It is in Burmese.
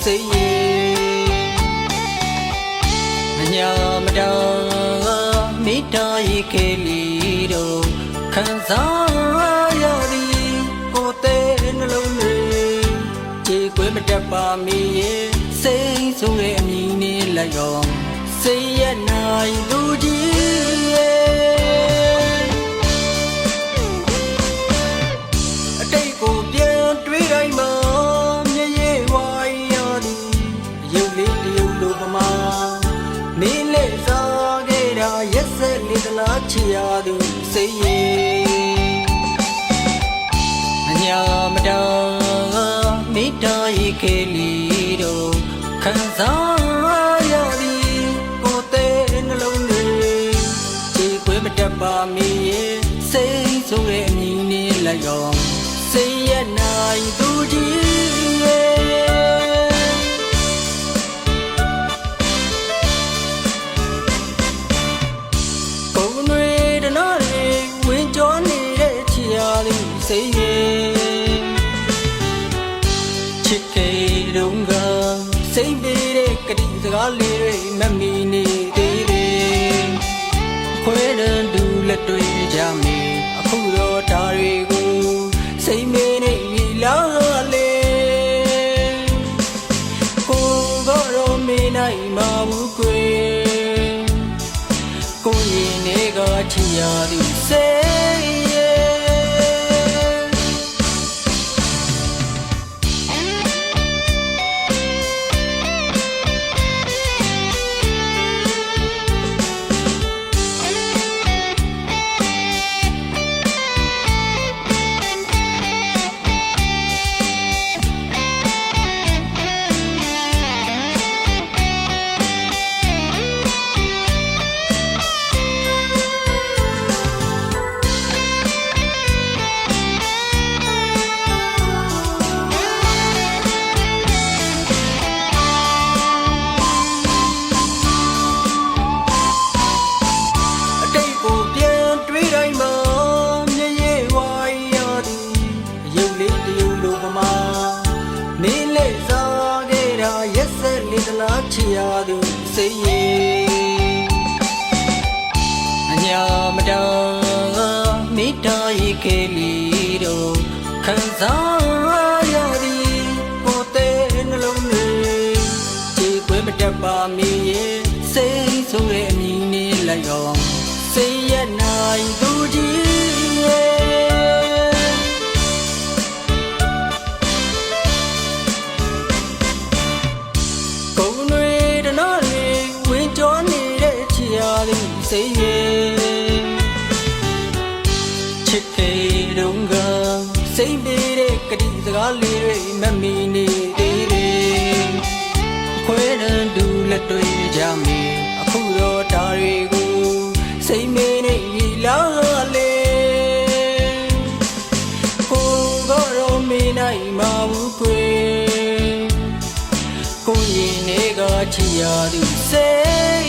စိတ်ရဲ့ညာမတော်မိတော်ရေခဲလီတို့ခံစားရသည်ကိုယ်တဲ့နှလုံးတွေခြေခွေးမတက်ပါမီရဲ့စိတ်ဆိုးရဲ့အမည်နဲ့လက်ရောစိတ်ရဲ့နိုင်သူကြီးရဲ့အတိတ်ကိုပြန်တွေးတိုင်းမှာမျက်ရည်ဝိုင်းရသည်ရုပ်လေးတရုပ်လိုပမာမင်းလေးစားခဲ့တာရက်စက်လေးသလားချီရသူစိတ်ရဲ့ညာမတော်မိတော်ရေခဲလီတို့ခံစားရသည်ကိုယ်တဲ့နှလုံးတွေခြေခွေးမတက်ပါမီရဲ့စိတ်ဆိုးရဲ့အမည်နဲ့လက်ရောစိတ်ရဲ့နိုင်သူကြီးရဲ့ပုံတွေတနာတွေဝင်ကြောနေတဲ့ချီရသည်စိတ်ရဲ့ချစ်ကေတုံးကစိတ်ပေးတဲ့ကတိစကားလေးတွေမမီနေသေးတယ်ခွဲတန်းတူလက်တွေ့ကြမီအခုတော့ဒါတွေကိုစိတ်မင်းနေပြီလားလေကိုကတော့မင်းနိုင်မှာဘူးကွယ်ကိုရင်နေကချီရသည်စိတ်ရဲ့မင်းလေးစားခဲ့တာရက်စက်လေးသလားချီရသူစိတ်ရဲ့ညာမတော်မိတော်ရေခဲလီတို့ခံစားရသည်ကိုယ်တဲ့နှလုံးတွေခြေခွေးမတက်ပါမီရဲ့စိတ်ဆိုးရဲ့အမည်နဲ့လက်ရောစိတ်ရဲ့နိုင်သူကြီးရဲ့စိတ်ရဲ့ချစ်ကေတုံးကစိတ်ပေးတဲ့ကတိစကားလေးတွေမမီနေသေးတယ်ခွဲတန်းတူလက်တွေ့ကြမီအခုတော့ဒါတွေကိုစိတ်မင်းနေပြီလားလေကိုကတော့မင်းနိုင်မှာဘူးကွယ်ကိုရင်နေကချီရသူစိတ်